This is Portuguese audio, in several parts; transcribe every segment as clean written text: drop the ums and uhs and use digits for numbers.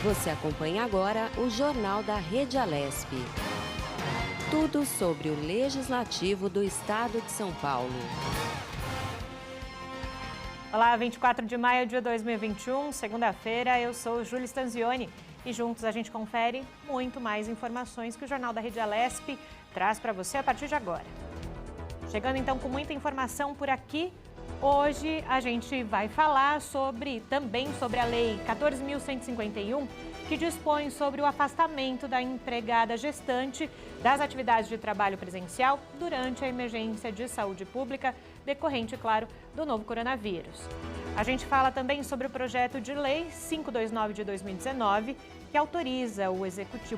Você acompanha agora o Jornal da Rede Alesp. Tudo sobre o Legislativo do Estado de São Paulo. Olá, 24 de maio de 2021, segunda-feira, eu sou Júlia Stanzioni e juntos a gente confere muito mais informações que o Jornal da Rede Alesp traz para você a partir de agora. Chegando então com muita informação por aqui, hoje a gente vai falar também sobre a Lei 14.151, que dispõe sobre o afastamento da empregada gestante das atividades de trabalho presencial durante a emergência de saúde pública, decorrente, claro, do novo coronavírus. A gente fala também sobre o projeto de lei 529 de 2019, que autoriza o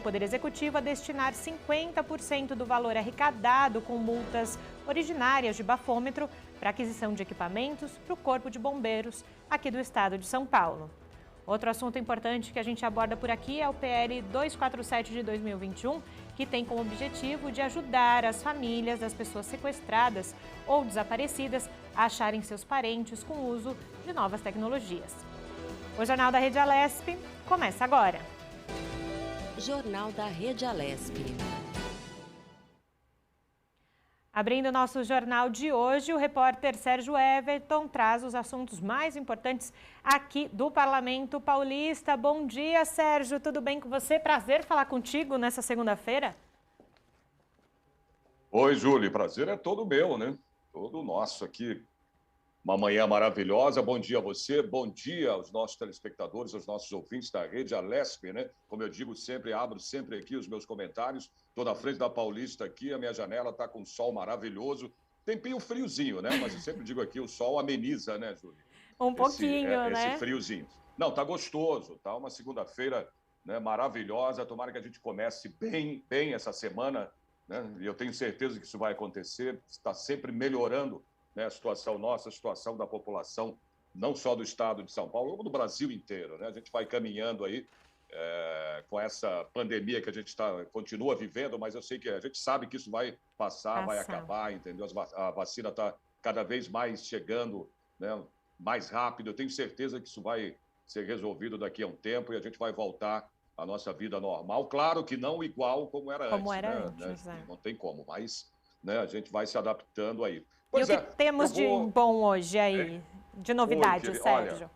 Poder Executivo a destinar 50% do valor arrecadado com multas originárias de bafômetro para aquisição de equipamentos para o Corpo de Bombeiros aqui do estado de São Paulo. Outro assunto importante que a gente aborda por aqui é o PL 247 de 2021, que tem como objetivo de ajudar as famílias das pessoas sequestradas ou desaparecidas a acharem seus parentes com o uso de novas tecnologias. O Jornal da Rede Alesp começa agora. Jornal da Rede Alesp. Abrindo o nosso jornal de hoje, o repórter Sérgio Everton traz os assuntos mais importantes aqui do Parlamento Paulista. Bom dia, Sérgio. Tudo bem com você? Prazer falar contigo nessa segunda-feira. Oi, Júlio. Prazer é todo meu, né? Todo nosso aqui. Uma manhã maravilhosa. Bom dia a você, bom dia aos nossos telespectadores, aos nossos ouvintes da Rede Alesp, né? Como eu digo sempre, abro sempre aqui os meus comentários. Estou na frente da Paulista aqui, a minha janela está com um sol maravilhoso. Tempinho friozinho, né? Mas eu sempre digo aqui, o sol ameniza, né, Júlio? Um pouquinho, né? Esse friozinho. Não, tá gostoso, tá uma segunda-feira, né, maravilhosa. Tomara que a gente comece bem essa semana, né? E eu tenho certeza que isso vai acontecer. Está sempre melhorando, né, a situação nossa, a situação da população, não só do estado de São Paulo, como do Brasil inteiro, né? A gente vai caminhando aí com essa pandemia que a gente continua vivendo, mas eu sei que a gente sabe que isso vai passar, vai acabar, entendeu? A vacina está cada vez mais chegando, né, mais rápido. Eu tenho certeza que isso vai ser resolvido daqui a um tempo e a gente vai voltar à nossa vida normal. Claro que não igual como era antes, né? Não tem como, mas, né, a gente vai se adaptando aí. Pois e o que temos de bom hoje aí, de novidades, Sérgio? Olha,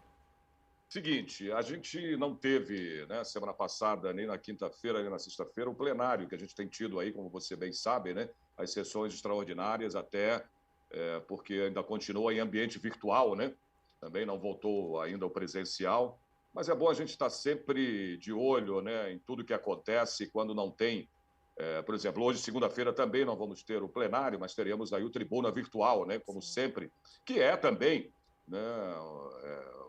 seguinte, a gente não teve, né, semana passada, nem na quinta-feira, nem na sexta-feira, o plenário que a gente tem tido aí, como você bem sabe, né, as sessões extraordinárias até, porque ainda continua em ambiente virtual, né, também não voltou ainda ao presencial, mas é bom a gente estar sempre de olho, né, em tudo que acontece quando não tem. Por exemplo, hoje, segunda-feira, também não vamos ter o plenário, mas teremos aí o tribuna virtual, né, como sempre, que é também, né,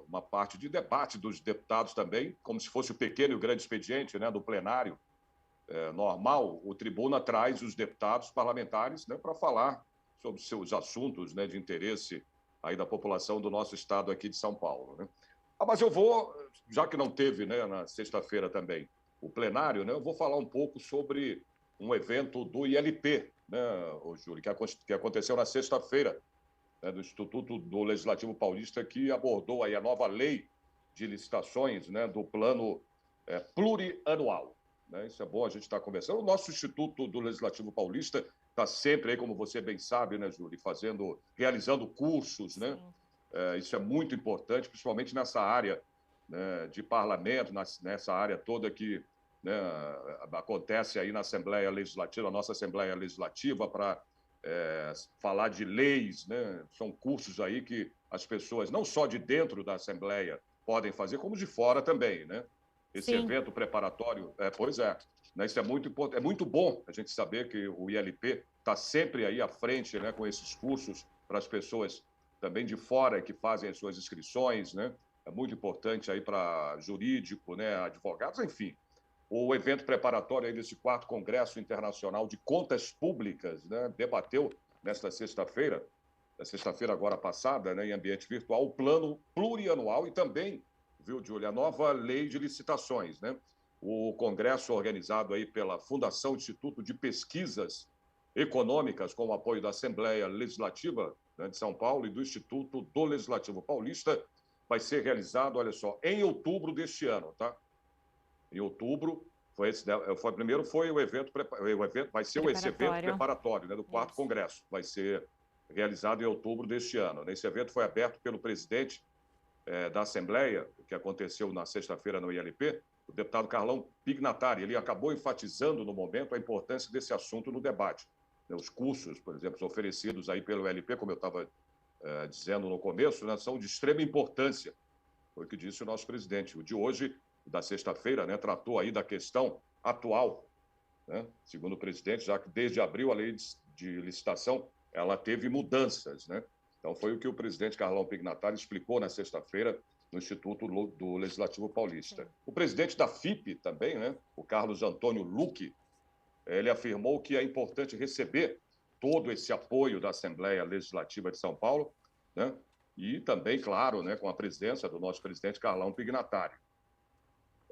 uma parte de debate dos deputados também, como se fosse o pequeno e o grande expediente, né, do plenário normal. O tribuna traz os deputados parlamentares, né, para falar sobre seus assuntos, né, de interesse aí da população do nosso estado aqui de São Paulo, né. Mas eu vou, já que não teve, né, na sexta-feira também o plenário, né, eu vou falar um pouco sobre um evento do ILP, né, Júlio, que aconteceu na sexta-feira, né, do Instituto do Legislativo Paulista, que abordou aí a nova lei de licitações, né, do plano plurianual, né? Isso é bom a gente estar conversando. O nosso Instituto do Legislativo Paulista está sempre aí, como você bem sabe, né, Júlio, realizando cursos, né? Isso é muito importante, principalmente nessa área, né, de parlamento, nessa área toda que, né, acontece aí na Assembleia Legislativa, a nossa Assembleia Legislativa, para falar de leis, né? São cursos aí que as pessoas, não só de dentro da Assembleia, podem fazer, como de fora também, né? Esse evento preparatório, né, isso é muito importante, é muito bom a gente saber que o ILP está sempre aí à frente, né, com esses cursos para as pessoas também de fora que fazem as suas inscrições, né? É muito importante aí para jurídico, né, advogados, enfim. O evento preparatório aí desse 4º Congresso Internacional de Contas Públicas, né, debateu nesta sexta-feira, agora passada, né, em ambiente virtual, o plano plurianual e também, viu, Júlia, a nova lei de licitações, né? O congresso organizado aí pela Fundação Instituto de Pesquisas Econômicas, com o apoio da Assembleia Legislativa, né, de São Paulo e do Instituto do Legislativo Paulista, vai ser realizado, olha só, em outubro deste ano, tá? em outubro. Primeiro foi o evento, vai ser esse evento preparatório, né, do 4º Congresso. Vai ser realizado em outubro deste ano. Esse evento foi aberto pelo presidente da Assembleia, que aconteceu na sexta-feira no ILP, o deputado Carlão Pignatari. Ele acabou enfatizando no momento a importância desse assunto no debate. Os cursos, por exemplo, oferecidos aí pelo ILP, como eu estava dizendo no começo, né, são de extrema importância. Foi o que disse o nosso presidente. O de hoje, da sexta-feira, né, tratou aí da questão atual, né, segundo o presidente, já que desde abril a lei de licitação ela teve mudanças, né? Então foi o que o presidente Carlão Pignatari explicou na sexta-feira no Instituto do Legislativo Paulista. O presidente da FIP também, né, o Carlos Antônio Luque, ele afirmou que é importante receber todo esse apoio da Assembleia Legislativa de São Paulo, né, e também, claro, né, com a presença do nosso presidente Carlão Pignatari.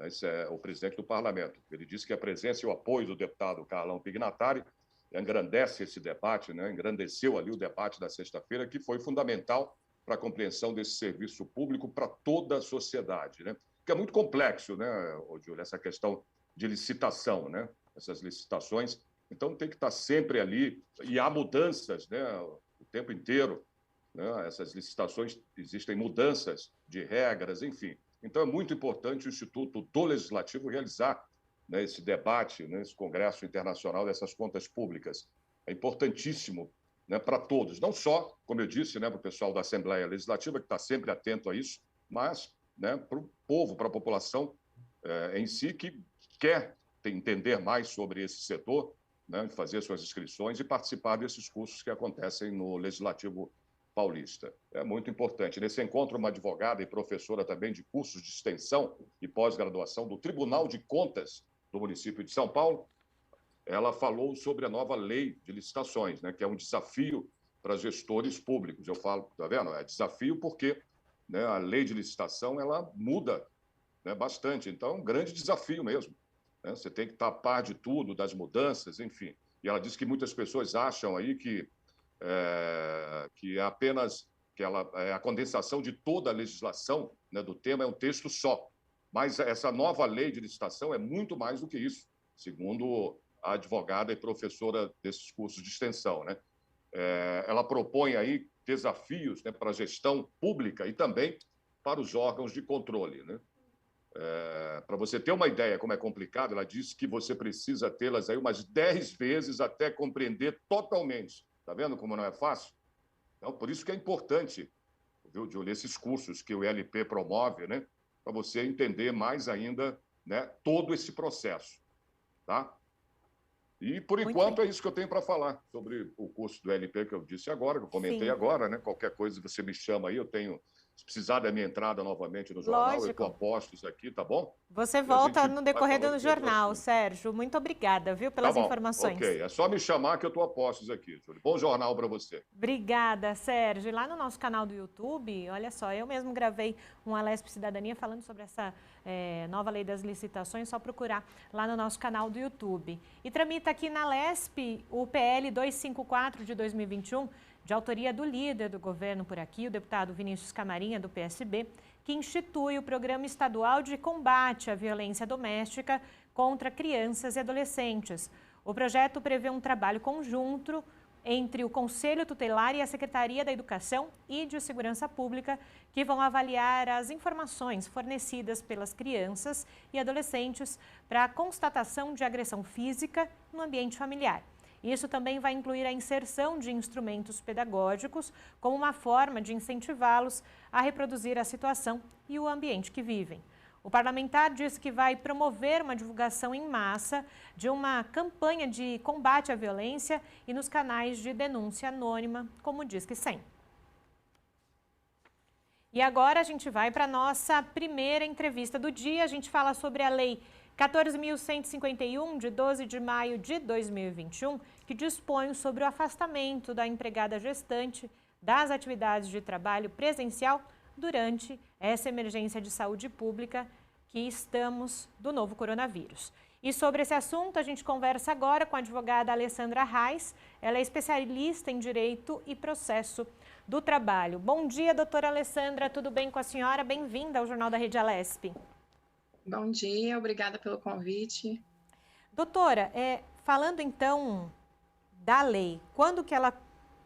Esse é o presidente do Parlamento. Ele disse que a presença e o apoio do deputado Carlão Pignatari engrandece esse debate, né, engrandeceu ali o debate da sexta-feira, que foi fundamental para a compreensão desse serviço público para toda a sociedade, né? Que é muito complexo, né, Júlio, essa questão de licitação, né? Essas licitações, então tem que estar sempre ali, e há mudanças, né, o tempo inteiro, né? Essas licitações, existem mudanças de regras, enfim. Então é muito importante o Instituto do Legislativo realizar, né, esse debate, né, esse Congresso Internacional dessas Contas Públicas. É importantíssimo, né, para todos, não só, como eu disse, né, para o pessoal da Assembleia Legislativa, que está sempre atento a isso, mas, né, para o povo, para a população em si, que quer entender mais sobre esse setor, né, fazer suas inscrições e participar desses cursos que acontecem no Legislativo Paulista. É muito importante. Nesse encontro, uma advogada e professora também de cursos de extensão e pós-graduação do Tribunal de Contas do município de São Paulo, ela falou sobre a nova lei de licitações, né, que é um desafio para gestores públicos. Eu falo, tá vendo? É desafio porque, né, a lei de licitação ela muda, né, bastante. Então, é um grande desafio mesmo, né? Você tem que estar a par de tudo, das mudanças, enfim. E ela disse que muitas pessoas acham aí que é apenas a condensação de toda a legislação, né, do tema é um texto só. Mas essa nova lei de licitação é muito mais do que isso, segundo a advogada e professora desses cursos de extensão, né? Ela propõe aí desafios, né, para a gestão pública e também para os órgãos de controle, né? Para você ter uma ideia como é complicado, ela diz que você precisa tê-las aí umas 10 vezes até compreender totalmente. Está vendo como não é fácil? Então, por isso que é importante, viu, Júlio, esses cursos que o ILP promove, né, para você entender mais ainda, né, todo esse processo, tá? E, por enquanto, é isso que eu tenho para falar sobre o curso do ILP que eu disse agora, que eu comentei agora, né? Qualquer coisa você me chama aí, eu tenho... Se precisar da minha entrada novamente no jornal, eu estou a postos aqui, tá bom? Você volta no decorrer do jornal, Sérgio. Muito obrigada, viu, pelas informações. Ok, é só me chamar que eu estou a postos aqui, Júlio. Bom jornal para você. Obrigada, Sérgio. E lá no nosso canal do YouTube, olha só, eu mesmo gravei um Alesp Cidadania falando sobre essa nova lei das licitações, só procurar lá no nosso canal do YouTube. E tramita aqui na Alesp o PL 254 de 2021, de autoria do líder do governo por aqui, o deputado Vinícius Camarinha, do PSB, que institui o Programa Estadual de Combate à Violência Doméstica contra Crianças e Adolescentes. O projeto prevê um trabalho conjunto entre o Conselho Tutelar e a Secretaria da Educação e de Segurança Pública, que vão avaliar as informações fornecidas pelas crianças e adolescentes para a constatação de agressão física no ambiente familiar. Isso também vai incluir a inserção de instrumentos pedagógicos como uma forma de incentivá-los a reproduzir a situação e o ambiente que vivem. O parlamentar disse que vai promover uma divulgação em massa de uma campanha de combate à violência e nos canais de denúncia anônima, como o Disque 100. E agora a gente vai para a nossa primeira entrevista do dia. A gente fala sobre a Lei 14.151, de 12 de maio de 2021, que dispõe sobre o afastamento da empregada gestante das atividades de trabalho presencial durante essa emergência de saúde pública que estamos do novo coronavírus. E sobre esse assunto, a gente conversa agora com a advogada Alessandra Reis. Ela é especialista em Direito e Processo do Trabalho. Bom dia, doutora Alessandra. Tudo bem com a senhora? Bem-vinda ao Jornal da Rede Alesp. Bom dia, obrigada pelo convite. Doutora, falando então da lei, quando que ela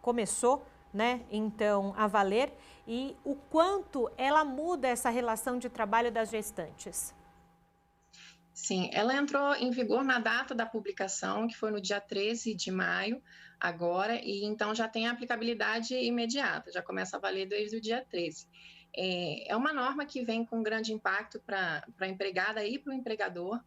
começou, né, então, a valer e o quanto ela muda essa relação de trabalho das gestantes? Sim, ela entrou em vigor na data da publicação, que foi no dia 13 de maio, agora, e então já tem aplicabilidade imediata, já começa a valer desde o dia 13. É uma norma que vem com grande impacto para a empregada e para o empregador,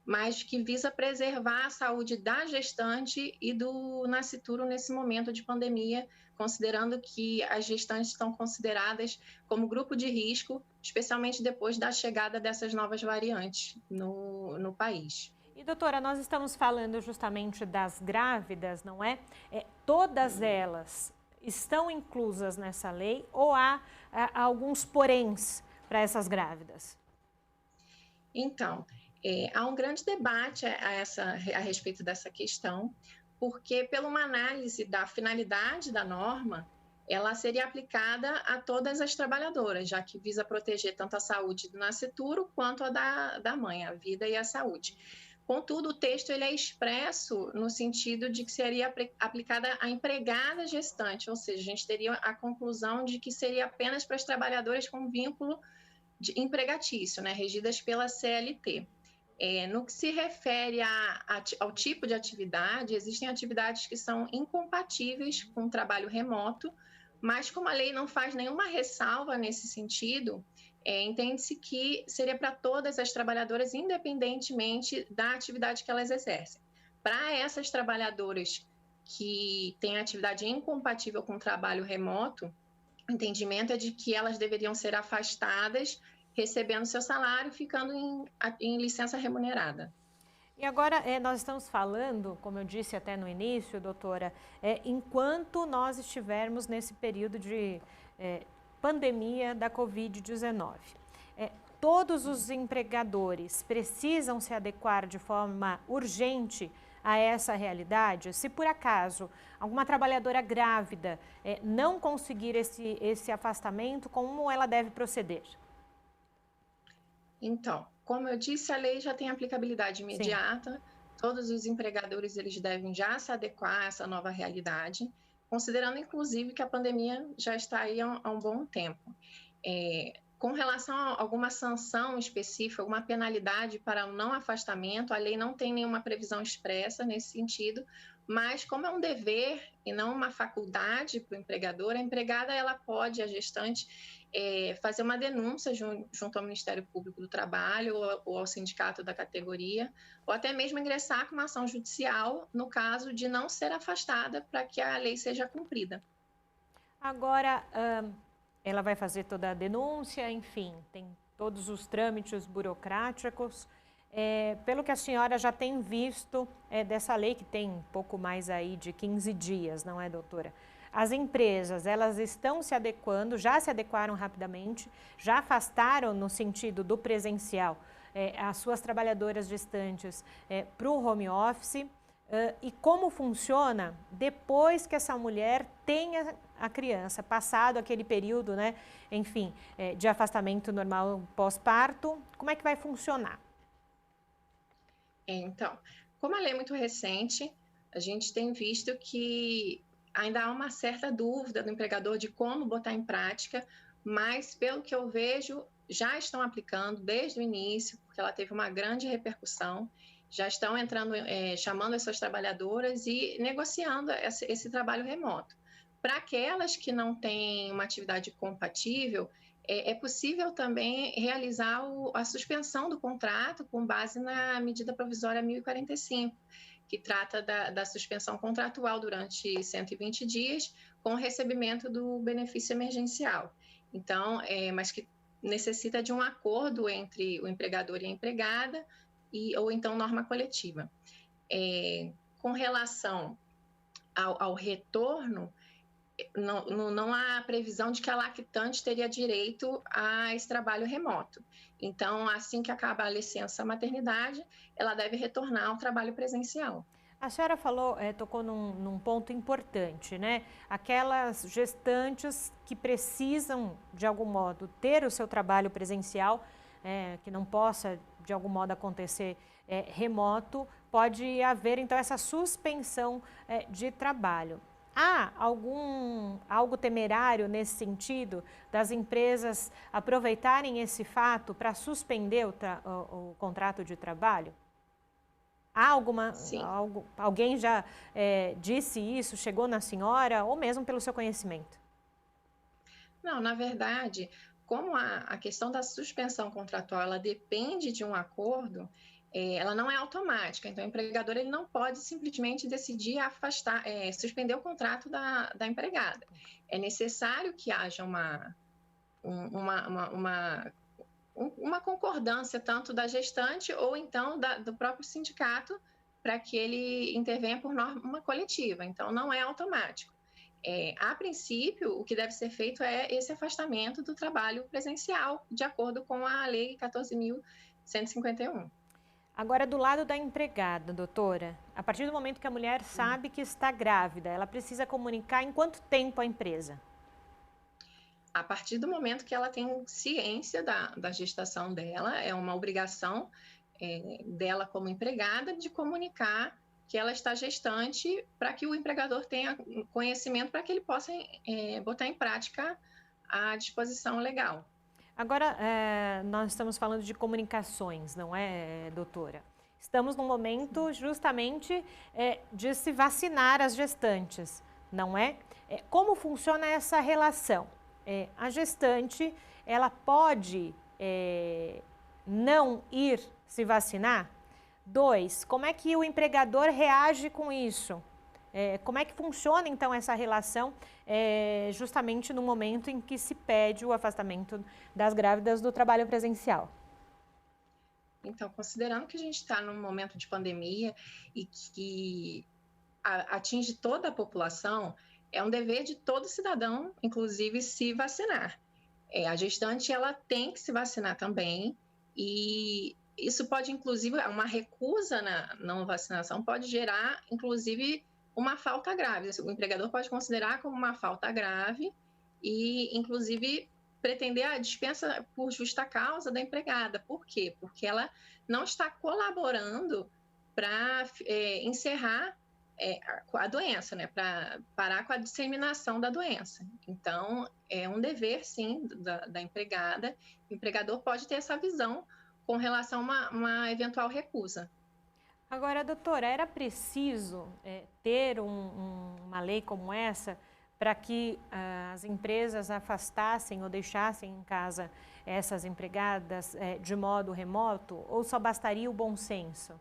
mas que visa preservar a saúde da gestante e do nascituro nesse momento de pandemia, considerando que as gestantes estão consideradas como grupo de risco, especialmente depois da chegada dessas novas variantes no país. E, doutora, nós estamos falando justamente das grávidas, não é? Todas elas estão inclusas nessa lei ou há alguns poréns para essas grávidas? Então, há um grande debate a respeito dessa questão, porque, pela uma análise da finalidade da norma, ela seria aplicada a todas as trabalhadoras, já que visa proteger tanto a saúde do nascituro quanto a da mãe, a vida e a saúde. Contudo, o texto ele é expresso no sentido de que seria aplicada à empregada gestante, ou seja, a gente teria a conclusão de que seria apenas para as trabalhadoras com vínculo empregatício, né, regidas pela CLT. No que se refere ao tipo de atividade, existem atividades que são incompatíveis com o trabalho remoto, mas como a lei não faz nenhuma ressalva nesse sentido, entende-se que seria para todas as trabalhadoras, independentemente da atividade que elas exercem. Para essas trabalhadoras que têm atividade incompatível com o trabalho remoto, o entendimento é de que elas deveriam ser afastadas, recebendo seu salário, ficando em licença remunerada. E agora nós estamos falando, como eu disse até no início, doutora, enquanto nós estivermos nesse período de pandemia da Covid-19. Todos os empregadores precisam se adequar de forma urgente a essa realidade? Se por acaso alguma trabalhadora grávida não conseguir esse afastamento, como ela deve proceder? Então, como eu disse, a lei já tem aplicabilidade imediata. Sim. Todos os empregadores eles devem já se adequar a essa nova realidade, considerando inclusive que a pandemia já está aí há um bom tempo. Com relação a alguma sanção específica, alguma penalidade para o não afastamento, a lei não tem nenhuma previsão expressa nesse sentido, mas como é um dever e não uma faculdade para o empregador, a empregada ela pode, a gestante, fazer uma denúncia junto ao Ministério Público do Trabalho ou ao sindicato da categoria, ou até mesmo ingressar com uma ação judicial no caso de não ser afastada para que a lei seja cumprida. Agora, ela vai fazer toda a denúncia, enfim, tem todos os trâmites burocráticos. Pelo que a senhora já tem visto dessa lei, que tem pouco mais aí de 15 dias, não é, doutora? As empresas, elas estão se adequando, já se adequaram rapidamente, já afastaram no sentido do presencial as suas trabalhadoras gestantes para o home office. E como funciona depois que essa mulher tenha a criança, passado aquele período, né, enfim, de afastamento normal pós-parto, como é que vai funcionar? Então, como a lei é muito recente, a gente tem visto que ainda há uma certa dúvida do empregador de como botar em prática, mas pelo que eu vejo, já estão aplicando desde o início, porque ela teve uma grande repercussão, já estão entrando, chamando as suas trabalhadoras e negociando esse trabalho remoto. Para aquelas que não têm uma atividade compatível, é possível também realizar a suspensão do contrato com base na medida provisória 1045, que trata da suspensão contratual durante 120 dias com o recebimento do benefício emergencial. Então, mas que necessita de um acordo entre o empregador e a empregada, ou então norma coletiva. Com relação ao retorno, não há previsão de que a lactante teria direito a esse trabalho remoto. Então, assim que acaba a licença maternidade, ela deve retornar ao trabalho presencial. A senhora falou, tocou num ponto importante, né? Aquelas gestantes que precisam, de algum modo, ter o seu trabalho presencial, que não possa, de algum modo acontecer remoto, pode haver então essa suspensão de trabalho. Há algo temerário nesse sentido das empresas aproveitarem esse fato para suspender o contrato de trabalho? Há alguém já disse isso, chegou na senhora, ou mesmo pelo seu conhecimento? Não, na verdade, como a questão da suspensão contratual ela depende de um acordo, ela não é automática. Então, o empregador ele não pode simplesmente decidir suspender o contrato da empregada. É necessário que haja uma concordância tanto da gestante ou então do próprio sindicato para que ele intervenha por norma coletiva. Então, não é automático. A princípio, o que deve ser feito é esse afastamento do trabalho presencial, de acordo com a Lei 14.151. Agora, do lado da empregada, doutora, a partir do momento que a mulher sabe que está grávida, ela precisa comunicar em quanto tempo à empresa? A partir do momento que ela tem ciência da gestação dela, é uma obrigação dela como empregada de comunicar que ela está gestante para que o empregador tenha conhecimento para que ele possa botar em prática a disposição legal. Agora, nós estamos falando de comunicações, não é, doutora? Estamos num momento justamente de se vacinar as gestantes, não é? Como funciona essa relação? A gestante, ela pode não ir se vacinar? 2, como é que o empregador reage com isso? Como é que funciona, então, essa relação justamente no momento em que se pede o afastamento das grávidas do trabalho presencial? Então, considerando que a gente está num momento de pandemia e que atinge toda a população, é um dever de todo cidadão, inclusive, se vacinar. A gestante ela tem que se vacinar também e isso pode, inclusive, uma recusa na não vacinação pode gerar, inclusive, uma falta grave. O empregador pode considerar como uma falta grave e, inclusive, pretender a dispensa por justa causa da empregada. Por quê? Porque ela não está colaborando para encerrar a doença, né? Para parar com a disseminação da doença. Então, é um dever, sim, da empregada. O empregador pode ter essa visão com relação a uma eventual recusa. Agora, doutora, era preciso ter uma lei como essa para que as empresas afastassem ou deixassem em casa essas empregadas de modo remoto, ou só bastaria o bom senso?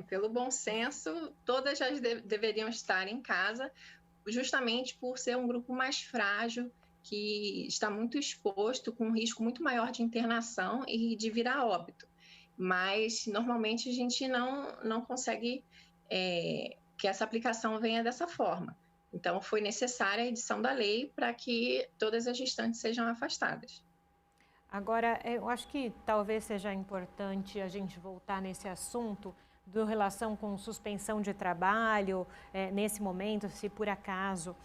Pelo bom senso, todas já deveriam estar em casa, justamente por ser um grupo mais frágil, que está muito exposto, com um risco muito maior de internação e de vir a óbito. Mas, normalmente, a gente não consegue que essa aplicação venha dessa forma. Então, foi necessária a edição da lei para que todas as gestantes sejam afastadas. Agora, eu acho que talvez seja importante a gente voltar nesse assunto do relação com suspensão de trabalho, nesse momento, se por acaso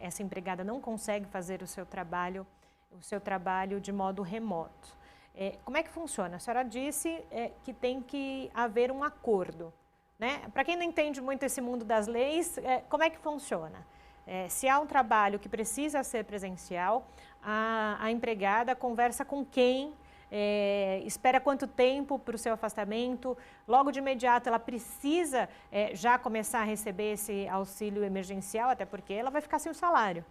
essa empregada não consegue fazer o seu trabalho de modo remoto. Como é que funciona? A senhora disse que tem que haver um acordo, né? Para quem não entende muito esse mundo das leis, como é que funciona? Se há um trabalho que precisa ser presencial, a empregada conversa com quem, espera quanto tempo para o seu afastamento, logo de imediato ela precisa já começar a receber esse auxílio emergencial, até porque ela vai ficar sem o salário.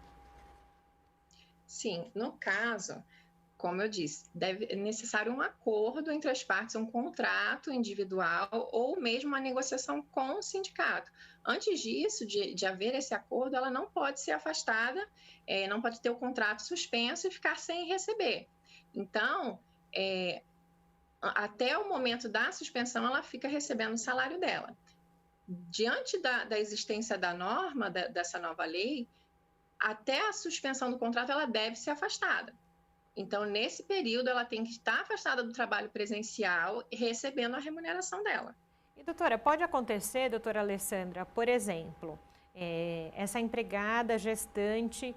Sim, no caso, como eu disse, é necessário um acordo entre as partes, um contrato individual ou mesmo uma negociação com o sindicato. Antes disso, de haver esse acordo, ela não pode ser afastada, não pode ter o contrato suspenso e ficar sem receber. Então, até o momento da suspensão, ela fica recebendo o salário dela. Diante da existência da norma, dessa nova lei, até a suspensão do contrato, ela deve ser afastada. Então, nesse período, ela tem que estar afastada do trabalho presencial e recebendo a remuneração dela. E, doutora, pode acontecer, doutora Alessandra, por exemplo, essa empregada gestante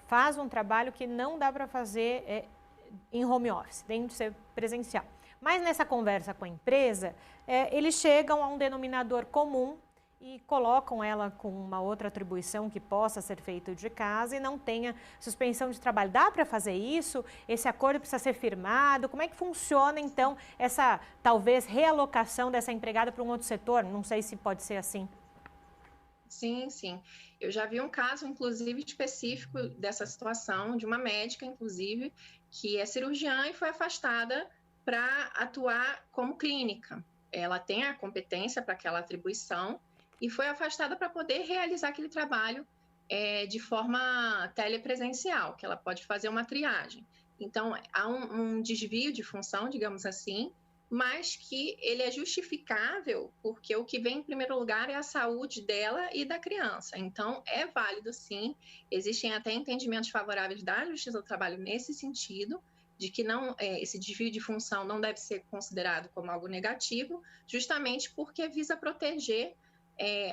faz um trabalho que não dá para fazer em home office, tem de ser presencial. Mas nessa conversa com a empresa, eles chegam a um denominador comum e colocam ela com uma outra atribuição que possa ser feita de casa e não tenha suspensão de trabalho. Dá para fazer isso? Esse acordo precisa ser firmado? Como é que funciona, então, essa, talvez, realocação dessa empregada para um outro setor? Não sei se pode ser assim. Sim, sim. Eu já vi um caso, inclusive, específico dessa situação, de uma médica, inclusive, que é cirurgiã e foi afastada para atuar como clínica. Ela tem a competência para aquela atribuição e foi afastada para poder realizar aquele trabalho de forma telepresencial, que ela pode fazer uma triagem. Então, há um desvio de função, digamos assim, mas que ele é justificável porque o que vem em primeiro lugar é a saúde dela e da criança. Então, é válido sim, existem até entendimentos favoráveis da Justiça do Trabalho nesse sentido, de que não, esse desvio de função não deve ser considerado como algo negativo, justamente porque visa proteger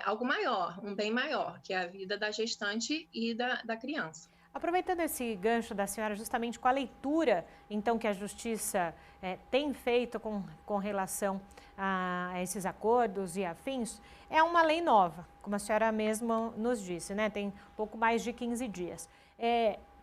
algo maior, um bem maior, que é a vida da gestante e da criança. Aproveitando esse gancho da senhora, justamente com a leitura, então, que a Justiça tem feito com relação a esses acordos e afins, é uma lei nova, como a senhora mesma nos disse, né? Tem pouco mais de 15 dias.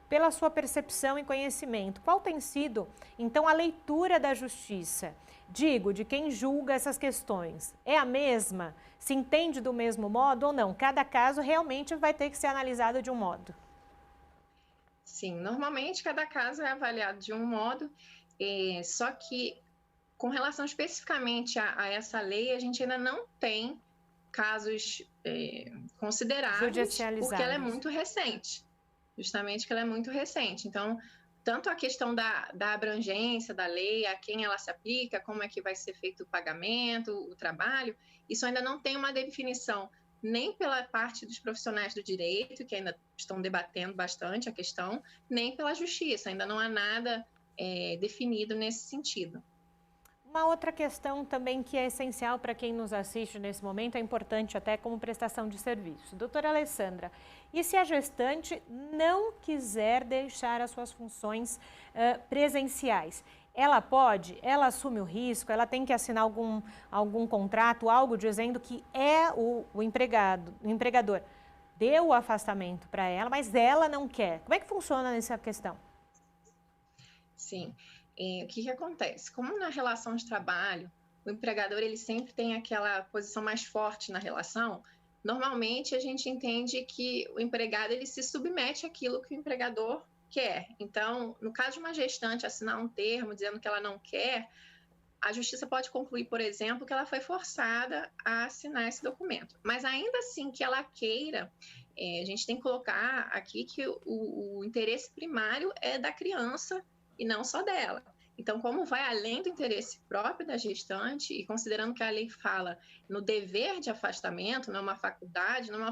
Pela sua percepção e conhecimento, qual tem sido, então, a leitura da Justiça? Digo, de quem julga essas questões. É a mesma? Se entende do mesmo modo ou não? Cada caso realmente vai ter que ser analisado de um modo. Sim, normalmente cada caso é avaliado de um modo, só que com relação especificamente a essa lei, a gente ainda não tem casos consideráveis, porque ela é muito recente, justamente que ela é muito recente. Então, tanto a questão da abrangência da lei, a quem ela se aplica, como é que vai ser feito o pagamento, o trabalho, isso ainda não tem uma definição nem pela parte dos profissionais do direito, que ainda estão debatendo bastante a questão, nem pela justiça, ainda não há nada definido nesse sentido. Uma outra questão também que é essencial para quem nos assiste nesse momento, é importante até como prestação de serviço. Doutora Alessandra, e se a gestante não quiser deixar as suas funções presenciais? Ela pode, ela assume o risco, ela tem que assinar algum contrato, algo dizendo que o empregador deu o afastamento para ela, mas ela não quer. Como é que funciona nessa questão? Sim. O que acontece? Como na relação de trabalho, o empregador ele sempre tem aquela posição mais forte na relação, normalmente a gente entende que o empregado ele se submete àquilo que o empregador quer. Então, no caso de uma gestante assinar um termo dizendo que ela não quer, a justiça pode concluir, por exemplo, que ela foi forçada a assinar esse documento. Mas ainda assim que ela queira, a gente tem que colocar aqui que o interesse primário é da criança e não só dela. Então, como vai além do interesse próprio da gestante, e considerando que a lei fala no dever de afastamento, não é uma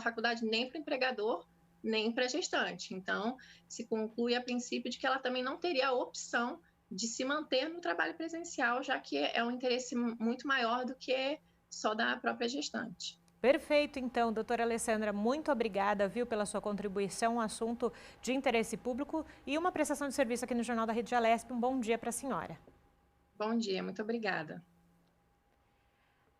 faculdade nem para o empregador, nem para a gestante. Então, se conclui a princípio de que ela também não teria a opção de se manter no trabalho presencial, já que é um interesse muito maior do que só da própria gestante. Perfeito, então, doutora Alessandra, muito obrigada, viu, pela sua contribuição, um assunto de interesse público e uma prestação de serviço aqui no Jornal da Rede Alesp. Um bom dia para a senhora. Bom dia, muito obrigada.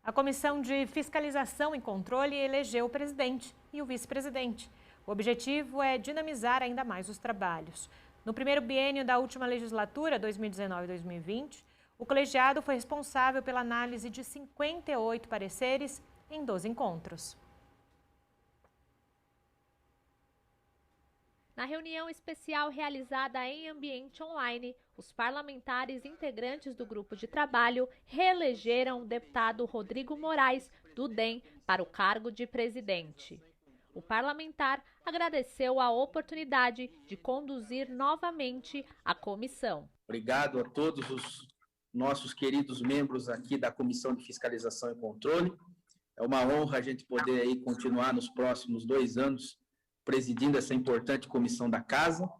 A Comissão de Fiscalização e Controle elegeu o presidente e o vice-presidente. O objetivo é dinamizar ainda mais os trabalhos. No primeiro biênio da última legislatura, 2019-2020, o colegiado foi responsável pela análise de 58 pareceres em 12 encontros. Na reunião especial realizada em ambiente online, os parlamentares integrantes do grupo de trabalho reelegeram o deputado Rodrigo Moraes, do DEM, para o cargo de presidente. O parlamentar agradeceu a oportunidade de conduzir novamente a comissão. Obrigado a todos os nossos queridos membros aqui da Comissão de Fiscalização e Controle. É uma honra a gente poder aí continuar nos próximos 2 anos presidindo essa importante comissão da Casa.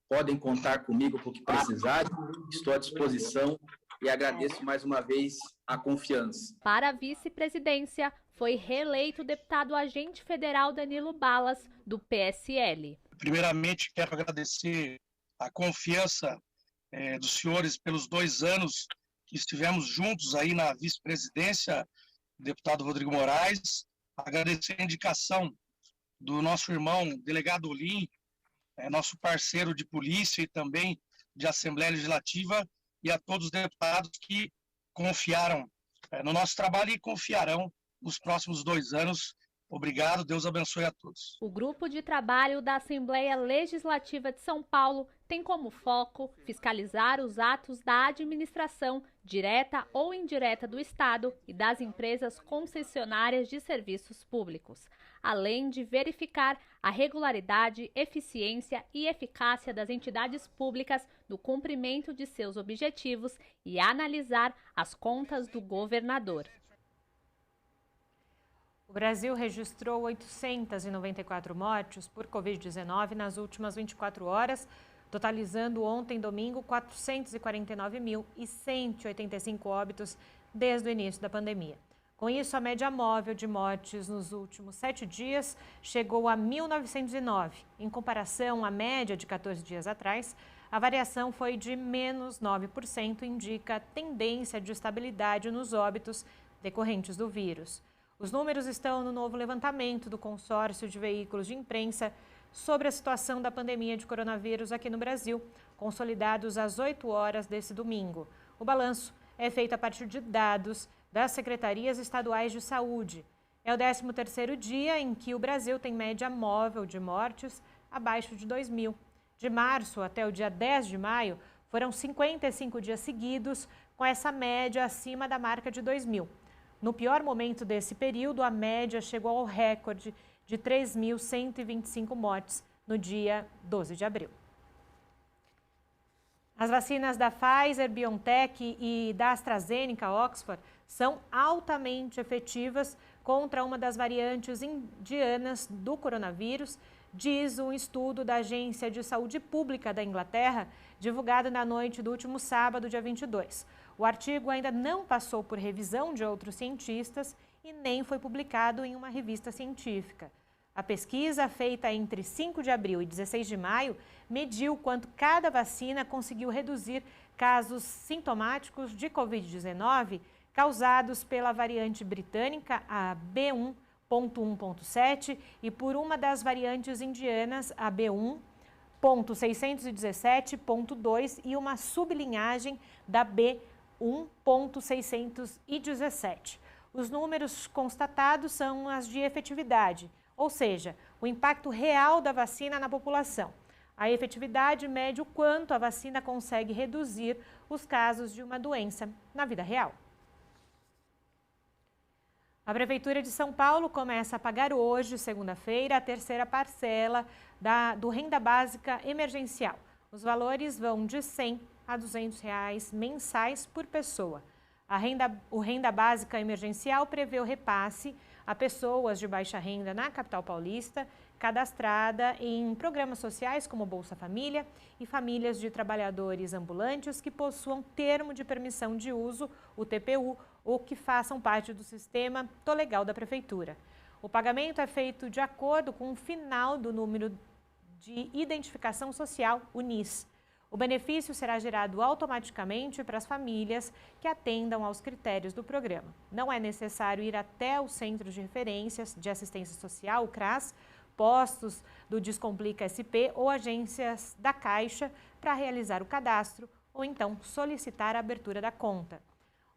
Podem contar comigo para o que precisarem. Estou à disposição e agradeço mais uma vez a confiança. Para a vice-presidência, foi reeleito o deputado agente federal Danilo Balas, do PSL. Primeiramente, quero agradecer a confiança dos senhores pelos 2 anos que estivemos juntos aí na vice-presidência, deputado Rodrigo Moraes, agradecer a indicação do nosso irmão, delegado Olim, nosso parceiro de polícia e também de Assembleia Legislativa, e a todos os deputados que confiaram no nosso trabalho e confiarão nos próximos 2 anos. Obrigado, Deus abençoe a todos. O grupo de trabalho da Assembleia Legislativa de São Paulo tem como foco fiscalizar os atos da administração, direta ou indireta do Estado e das empresas concessionárias de serviços públicos, além de verificar a regularidade, eficiência e eficácia das entidades públicas no cumprimento de seus objetivos e analisar as contas do governador. O Brasil registrou 894 mortes por Covid-19 nas últimas 24 horas, totalizando ontem, domingo, 449.185 óbitos desde o início da pandemia. Com isso, a média móvel de mortes nos últimos 7 dias chegou a 1.909. Em comparação à média de 14 dias atrás, a variação foi de menos 9%, indica tendência de estabilidade nos óbitos decorrentes do vírus. Os números estão no novo levantamento do consórcio de veículos de imprensa sobre a situação da pandemia de coronavírus aqui no Brasil, consolidados às 8 horas desse domingo. O balanço é feito a partir de dados das secretarias estaduais de saúde. É o 13º dia em que o Brasil tem média móvel de mortes abaixo de 2.000. De março até o dia 10 de maio, foram 55 dias seguidos com essa média acima da marca de 2.000. No pior momento desse período, a média chegou ao recorde de 3.125 mortes no dia 12 de abril. As vacinas da Pfizer, BioNTech e da AstraZeneca, Oxford, são altamente efetivas contra uma das variantes indianas do coronavírus, diz um estudo da Agência de Saúde Pública da Inglaterra, divulgado na noite do último sábado, dia 22. O artigo ainda não passou por revisão de outros cientistas e nem foi publicado em uma revista científica. A pesquisa, feita entre 5 de abril e 16 de maio, mediu quanto cada vacina conseguiu reduzir casos sintomáticos de Covid-19 causados pela variante britânica, a B1.1.7, e por uma das variantes indianas, a B1.617.2, e uma sublinhagem da B1.617. Os números constatados são as de efetividade, ou seja, o impacto real da vacina na população. A efetividade mede o quanto a vacina consegue reduzir os casos de uma doença na vida real. A Prefeitura de São Paulo começa a pagar hoje, segunda-feira, a terceira parcela do Renda Básica Emergencial. Os valores vão de R$ 100 a R$ 200 mensais por pessoa. O Renda Básica Emergencial prevê o repasse a pessoas de baixa renda na capital paulista, cadastrada em programas sociais como Bolsa Família e famílias de trabalhadores ambulantes que possuam termo de permissão de uso, o TPU, ou que façam parte do sistema Tolegal da Prefeitura. O pagamento é feito de acordo com o final do número de identificação social, o NIS. O benefício será gerado automaticamente para as famílias que atendam aos critérios do programa. Não é necessário ir até os Centros de Referências de Assistência Social, o CRAS, postos do Descomplica SP ou agências da Caixa para realizar o cadastro ou então solicitar a abertura da conta.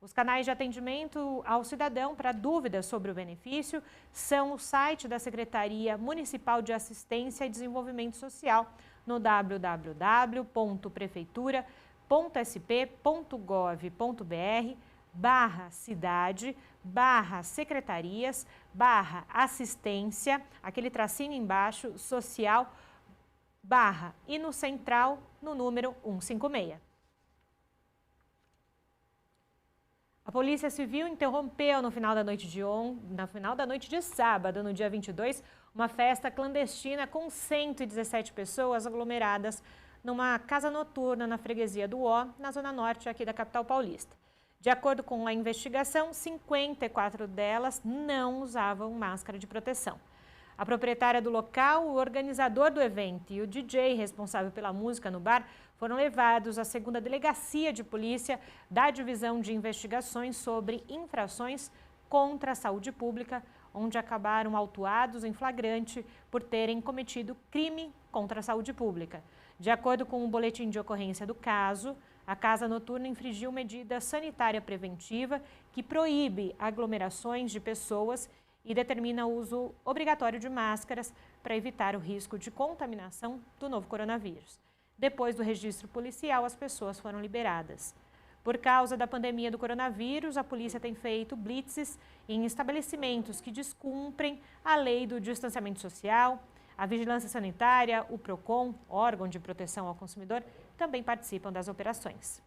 Os canais de atendimento ao cidadão para dúvidas sobre o benefício são o site da Secretaria Municipal de Assistência e Desenvolvimento Social no www.prefeitura.sp.gov.br/cidade/secretarias/assistência, aquele tracinho embaixo, social, e no central, no número 156. A Polícia Civil interrompeu no final da noite de sábado, no dia 22, uma festa clandestina com 117 pessoas aglomeradas numa casa noturna na freguesia do Ó, na zona norte aqui da capital paulista. De acordo com a investigação, 54 delas não usavam máscara de proteção. A proprietária do local, o organizador do evento e o DJ responsável pela música no bar foram levados à 2ª Delegacia de Polícia da Divisão de Investigações sobre Infrações contra a Saúde Pública, onde acabaram autuados em flagrante por terem cometido crime contra a saúde pública. De acordo com o boletim de ocorrência do caso, a casa noturna infringiu medida sanitária preventiva que proíbe aglomerações de pessoas e determina o uso obrigatório de máscaras para evitar o risco de contaminação do novo coronavírus. Depois do registro policial, as pessoas foram liberadas. Por causa da pandemia do coronavírus, a polícia tem feito blitzes em estabelecimentos que descumprem a lei do distanciamento social. A Vigilância Sanitária, o PROCON, órgão de proteção ao consumidor, também participam das operações.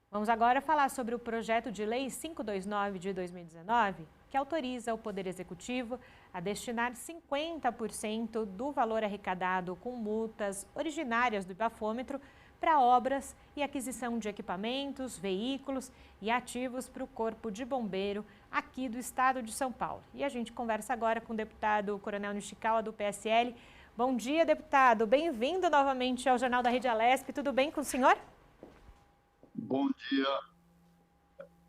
Vamos agora falar sobre o projeto de lei 529 de 2019, que autoriza o Poder Executivo a destinar 50% do valor arrecadado com multas originárias do bafômetro para obras e aquisição de equipamentos, veículos e ativos para o Corpo de Bombeiro aqui do estado de São Paulo. E a gente conversa agora com o deputado Coronel Nishikawa, do PSL. Bom dia, deputado. Bem-vindo novamente ao Jornal da Rede Alesp. Tudo bem com o senhor? Bom dia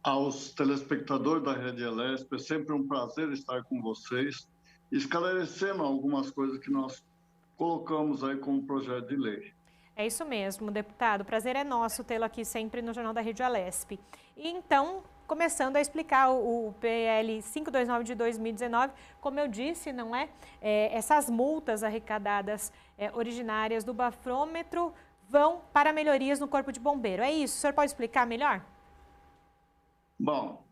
aos telespectadores da Rede Alesp. É sempre um prazer estar com vocês, esclarecendo algumas coisas que nós colocamos aí como projeto de lei. É isso mesmo, deputado. O prazer é nosso tê-lo aqui sempre no Jornal da Rede Alesp. E então, começando a explicar o PL 529 de 2019, como eu disse, não é? Essas multas arrecadadas originárias do bafômetro vão para melhorias no Corpo de Bombeiro. É isso? O senhor pode explicar melhor? Bom,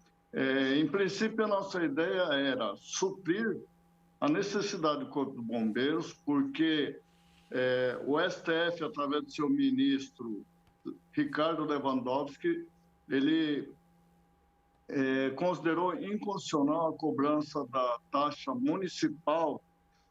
em princípio a nossa ideia era suprir a necessidade do Corpo de Bombeiros, porque o STF, através do seu ministro Ricardo Lewandowski, ele considerou inconstitucional a cobrança da taxa municipal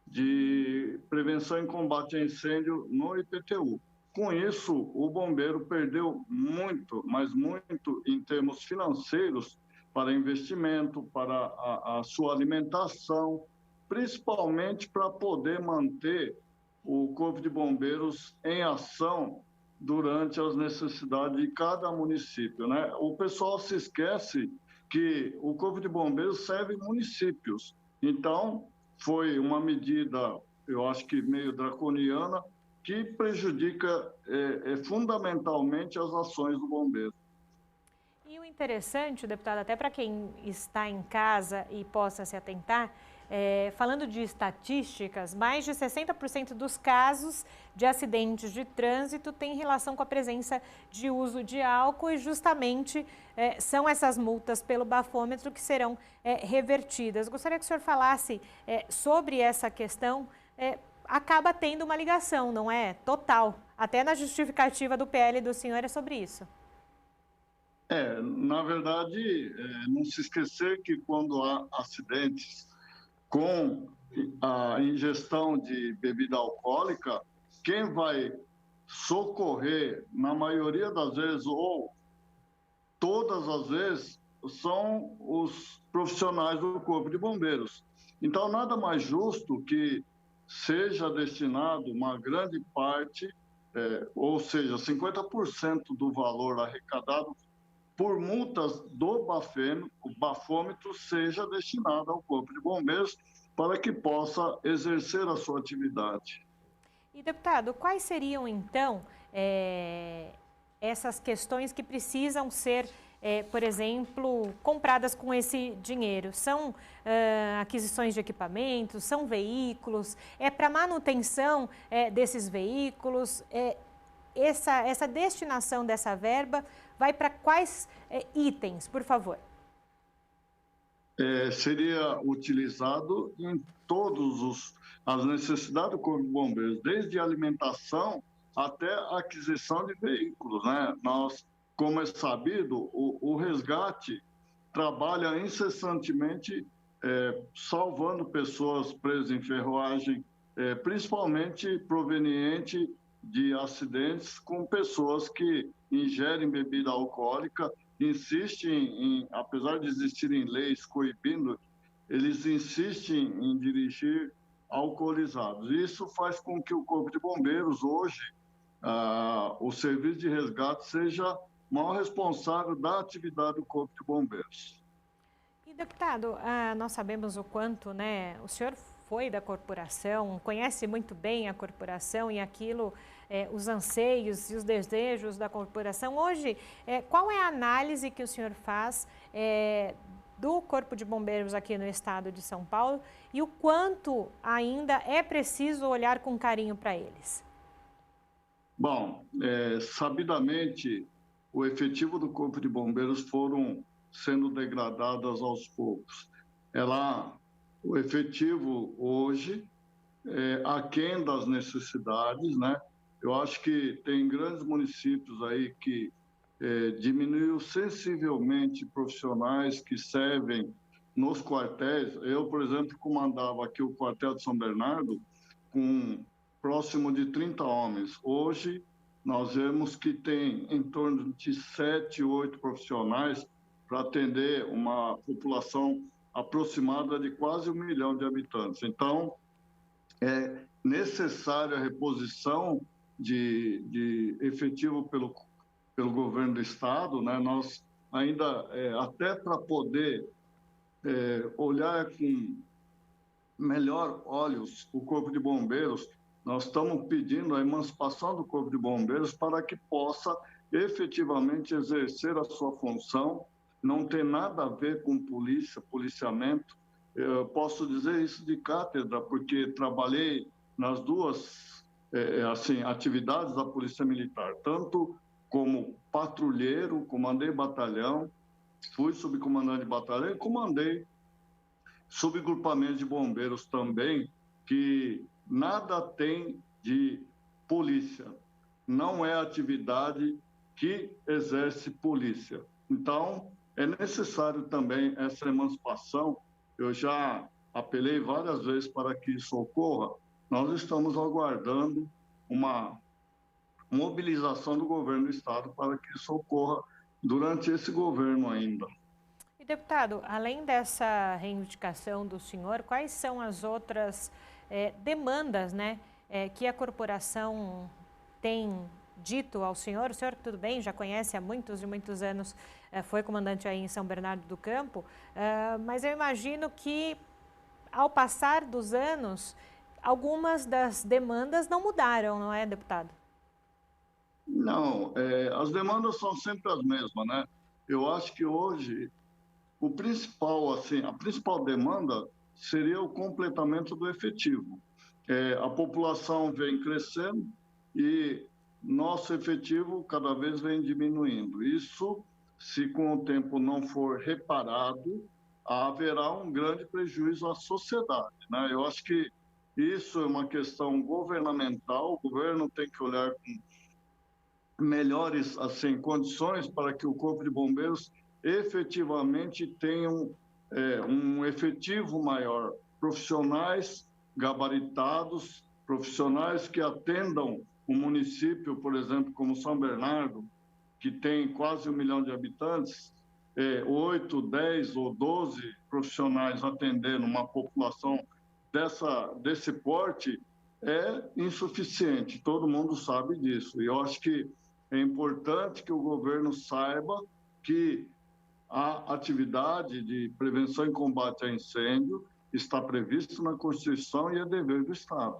de prevenção e combate a incêndio no IPTU. Com isso, o bombeiro perdeu muito, mas muito em termos financeiros para investimento, para a sua alimentação, principalmente para poder manter o Corpo de Bombeiros em ação durante as necessidades de cada município, né? O pessoal se esquece que o Corpo de Bombeiros serve municípios. Então, foi uma medida, eu acho que meio draconiana, que prejudica fundamentalmente as ações do bombeiro. E o interessante, deputado, até para quem está em casa e possa se atentar, falando de estatísticas, mais de 60% dos casos de acidentes de trânsito têm relação com a presença de uso de álcool e justamente são essas multas pelo bafômetro que serão revertidas. Gostaria que o senhor falasse sobre essa questão. Acaba tendo uma ligação, não é? Total. Até na justificativa do PL do senhor é sobre isso. Na verdade, não se esquecer que quando há acidentes com a ingestão de bebida alcoólica, quem vai socorrer, na maioria das vezes, ou todas as vezes, são os profissionais do Corpo de Bombeiros. Então, nada mais justo que seja destinado uma grande parte, ou seja, 50% do valor arrecadado por multas do bafômetro seja destinado ao Corpo de Bombeiros para que possa exercer a sua atividade. E, deputado, quais seriam, então, essas questões que precisam ser, por exemplo, compradas com esse dinheiro? São aquisições de equipamentos, são veículos, para manutenção desses veículos? Essa destinação dessa verba vai para quais itens, por favor? Seria utilizado em todas as necessidades do Corpo de Bombeiros, desde alimentação até a aquisição de veículos, né? Nós, como é sabido, o resgate trabalha incessantemente salvando pessoas presas em ferroagem, principalmente proveniente de acidentes com pessoas que ingerem bebida alcoólica, insistem apesar de existirem leis coibindo eles insistem em dirigir alcoolizados. Isso faz com que o Corpo de Bombeiros, hoje, o serviço de resgate seja o maior responsável da atividade do Corpo de Bombeiros. E, deputado, nós sabemos o quanto, né, o senhor foi da corporação, conhece muito bem a corporação e aquilo, os anseios e os desejos da corporação. Hoje, qual é a análise que o senhor faz do Corpo de Bombeiros aqui no estado de São Paulo e o quanto ainda é preciso olhar com carinho para eles? Bom, sabidamente, o efetivo do Corpo de Bombeiros foram sendo degradadas aos poucos. O efetivo hoje é aquém das necessidades, né? Eu acho que tem grandes municípios aí que diminuiu sensivelmente profissionais que servem nos quartéis. Eu, por exemplo, comandava aqui o quartel de São Bernardo com próximo de 30 homens. Hoje, nós vemos que tem em torno de 7, 8 profissionais para atender uma população aproximada de quase 1 milhão de habitantes. Então, é necessária a reposição de efetivo pelo governo do estado, né? Nós ainda, até para poder olhar com melhor olhos o Corpo de Bombeiros, nós estamos pedindo a emancipação do Corpo de Bombeiros para que possa efetivamente exercer a sua função. Não tem nada a ver com policiamento. Eu posso dizer isso de cátedra, porque trabalhei nas duas atividades da Polícia Militar, tanto como patrulheiro, comandei batalhão, fui subcomandante de batalhão e comandei subgrupamento de bombeiros também, que nada tem de polícia, não é atividade que exerce polícia. Então, é necessário também essa emancipação. Eu já apelei várias vezes para que isso ocorra. Nós estamos aguardando uma mobilização do governo do estado para que isso ocorra durante esse governo ainda. E, deputado, além dessa reivindicação do senhor, quais são as outras demandas, né, que a corporação tem dito ao senhor? O senhor, tudo bem, já conhece há muitos e muitos anos, foi comandante aí em São Bernardo do Campo, mas eu imagino que, ao passar dos anos, algumas das demandas não mudaram, não é, deputado? Não, as demandas são sempre as mesmas, né? Eu acho que hoje a principal demanda seria o completamento do efetivo. A população vem crescendo e nosso efetivo cada vez vem diminuindo. Isso, se com o tempo não for reparado, haverá um grande prejuízo à sociedade, né? Eu acho que isso é uma questão governamental. O governo tem que olhar com melhores condições para que o Corpo de Bombeiros efetivamente tenha um efetivo maior, profissionais gabaritados, profissionais que atendam um município, por exemplo, como São Bernardo, que tem quase 1 milhão de habitantes, 8, 10 ou 12 profissionais atendendo uma população desse porte é insuficiente. Todo mundo sabe disso. E eu acho que é importante que o governo saiba que a atividade de prevenção e combate a incêndio está prevista na Constituição e é dever do Estado.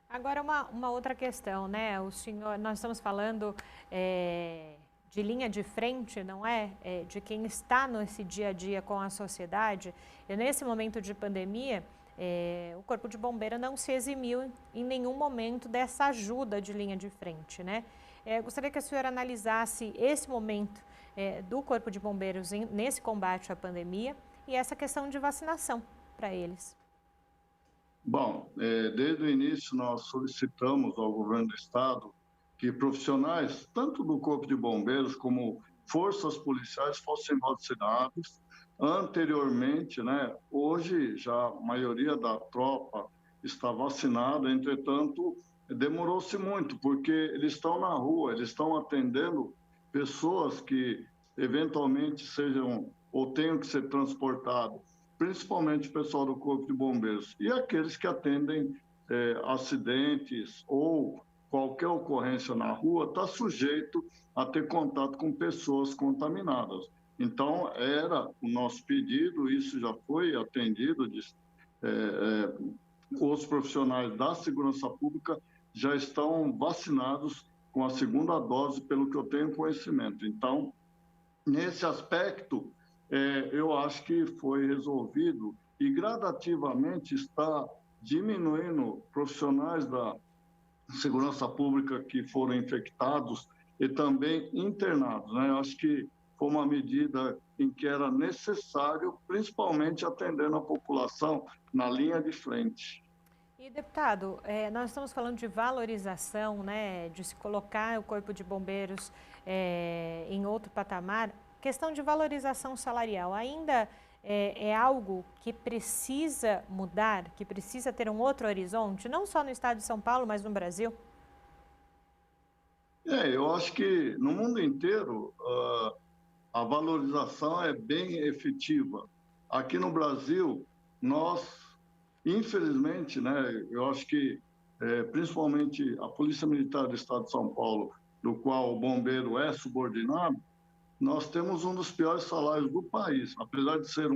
Agora, uma outra questão, né? Nós estamos falando de linha de frente, não é? De quem está nesse dia a dia com a sociedade. E nesse momento de pandemia, o Corpo de Bombeiro não se eximiu em nenhum momento dessa ajuda de linha de frente, né? Gostaria que a senhora analisasse esse momento do Corpo de Bombeiros nesse combate à pandemia e essa questão de vacinação para eles. Bom, desde o início nós solicitamos ao governo do estado que profissionais, tanto do Corpo de Bombeiros como forças policiais, fossem vacinados anteriormente, né? Hoje já a maioria da tropa está vacinada, entretanto, demorou-se muito, porque eles estão na rua, eles estão atendendo pessoas que eventualmente sejam ou tenham que ser transportadas principalmente o pessoal do Corpo de Bombeiros, e aqueles que atendem acidentes ou qualquer ocorrência na rua, está sujeito a ter contato com pessoas contaminadas. Então, era o nosso pedido, isso já foi atendido, os profissionais da segurança pública já estão vacinados com a segunda dose, pelo que eu tenho conhecimento. Então, nesse aspecto, eu acho que foi resolvido e gradativamente está diminuindo profissionais da segurança pública que foram infectados e também internados, né? Eu acho que foi uma medida em que era necessário, principalmente atendendo a população na linha de frente. E, deputado, nós estamos falando de valorização, né, de se colocar o Corpo de Bombeiros em outro patamar. Questão de valorização salarial ainda é algo que precisa mudar, que precisa ter um outro horizonte, não só no estado de São Paulo, mas no Brasil? Eu acho que no mundo inteiro a valorização é bem efetiva. Aqui no Brasil, nós, infelizmente, né, eu acho que principalmente a Polícia Militar do Estado de São Paulo, do qual o bombeiro é subordinado, nós temos um dos piores salários do país. Apesar de ser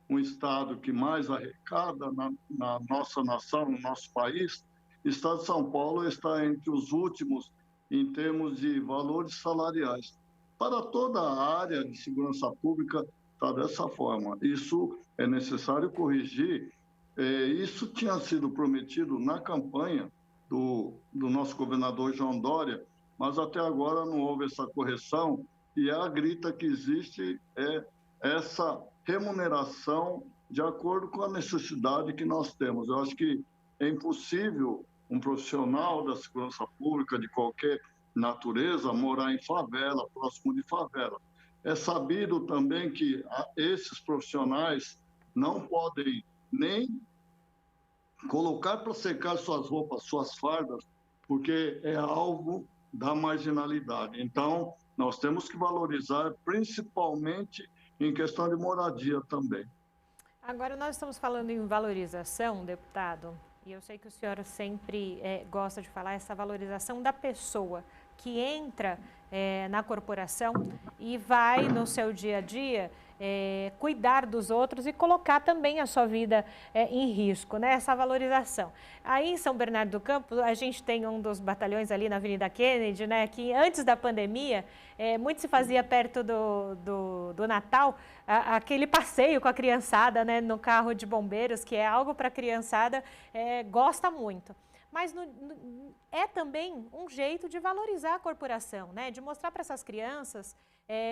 um estado que mais arrecada na nossa nação, no nosso país, o estado de São Paulo está entre os últimos em termos de valores salariais. Para toda a área de segurança pública está dessa forma. Isso é necessário corrigir. Isso tinha sido prometido na campanha do nosso governador João Dória, mas até agora não houve essa correção. E a grita que existe é essa remuneração de acordo com a necessidade que nós temos. Eu acho que é impossível um profissional da segurança pública de qualquer natureza morar em favela, próximo de favela. É sabido também que esses profissionais não podem nem colocar para secar suas roupas, suas fardas, porque é alvo da marginalidade. Então, nós temos que valorizar, principalmente em questão de moradia também. Agora, nós estamos falando em valorização, deputado, e eu sei que o senhor sempre gosta de falar essa valorização da pessoa que entra na corporação e vai no seu dia a dia cuidar dos outros e colocar também a sua vida em risco, né? Essa valorização. Aí em São Bernardo do Campo, a gente tem um dos batalhões ali na Avenida Kennedy, né? Que antes da pandemia, muito se fazia perto do Natal, aquele passeio com a criançada, né? No carro de bombeiros, que é algo para a criançada, gosta muito. Mas é também um jeito de valorizar a corporação, né? De mostrar para essas crianças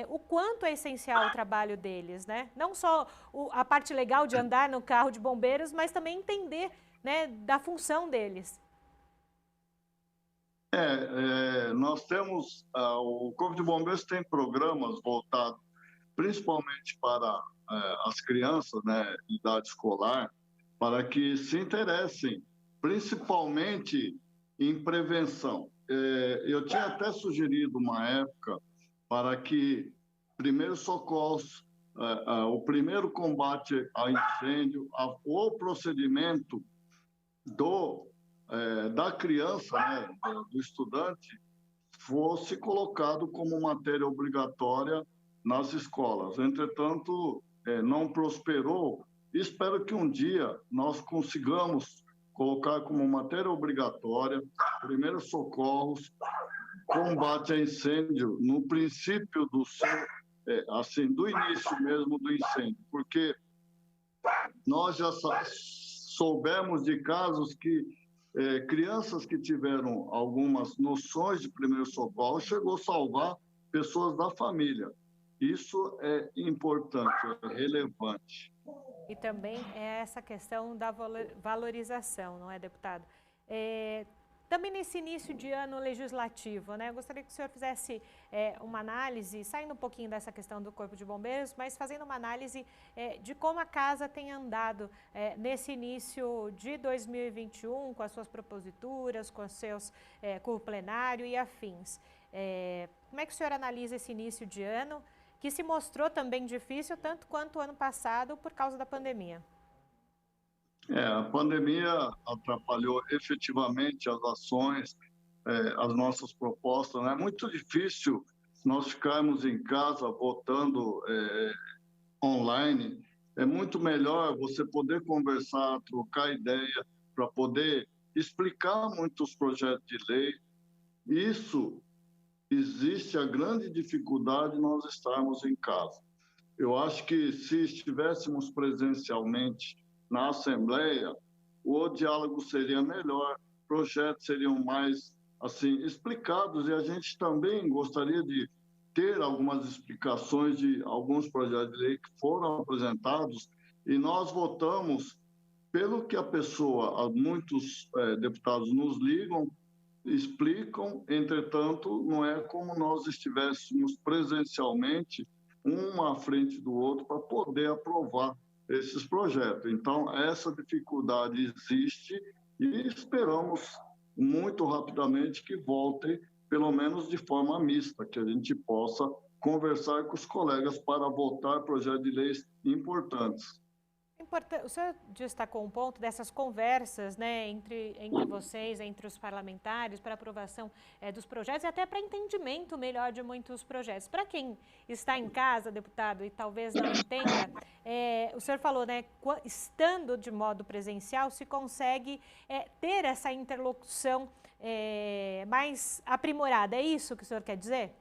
o quanto é essencial o trabalho deles, né? Não só a parte legal de andar no carro de bombeiros, mas também entender, né, da função deles. Nós temos, o Corpo de Bombeiros tem programas voltados principalmente para as crianças, né, de idade escolar, para que se interessem principalmente em prevenção. Eu tinha até sugerido uma época para que primeiros socorros, o primeiro combate ao incêndio, o procedimento da criança, né, do estudante, fosse colocado como matéria obrigatória nas escolas. Entretanto, não prosperou. Espero que um dia nós consigamos colocar como matéria obrigatória primeiros socorros, combate a incêndio no princípio do início mesmo do incêndio, porque nós já soubemos de casos que crianças que tiveram algumas noções de primeiro socorro chegou a salvar pessoas da família. Isso é importante, é relevante. E também é essa questão da valorização, não é, deputado? Também nesse início de ano legislativo, né? Eu gostaria que o senhor fizesse uma análise, saindo um pouquinho dessa questão do Corpo de Bombeiros, mas fazendo uma análise de como a casa tem andado nesse início de 2021, com as suas proposituras, com o plenário e afins. Como é que o senhor analisa esse início de ano que se mostrou também difícil, tanto quanto o ano passado, por causa da pandemia. A pandemia atrapalhou efetivamente as ações, as nossas propostas. É muito difícil nós ficarmos em casa votando online. É muito melhor você poder conversar, trocar ideia, para poder explicar muitos projetos de lei. Isso existe a grande dificuldade de nós estarmos em casa. Eu acho que se estivéssemos presencialmente na Assembleia, o diálogo seria melhor, projetos seriam mais assim explicados, e a gente também gostaria de ter algumas explicações de alguns projetos de lei que foram apresentados, e nós votamos pelo que a pessoa, muitos deputados nos ligam, explicam, entretanto, não é como nós estivéssemos presencialmente, um à frente do outro, para poder aprovar esses projetos. Então, essa dificuldade existe e esperamos muito rapidamente que voltem, pelo menos de forma mista, que a gente possa conversar com os colegas para votar projetos de leis importantes. O senhor destacou um ponto dessas conversas, né, entre vocês, entre os parlamentares, para aprovação dos projetos e até para entendimento melhor de muitos projetos. Para quem está em casa, deputado, e talvez não entenda, o senhor falou, né, estando de modo presencial, se consegue ter essa interlocução mais aprimorada. É isso que o senhor quer dizer?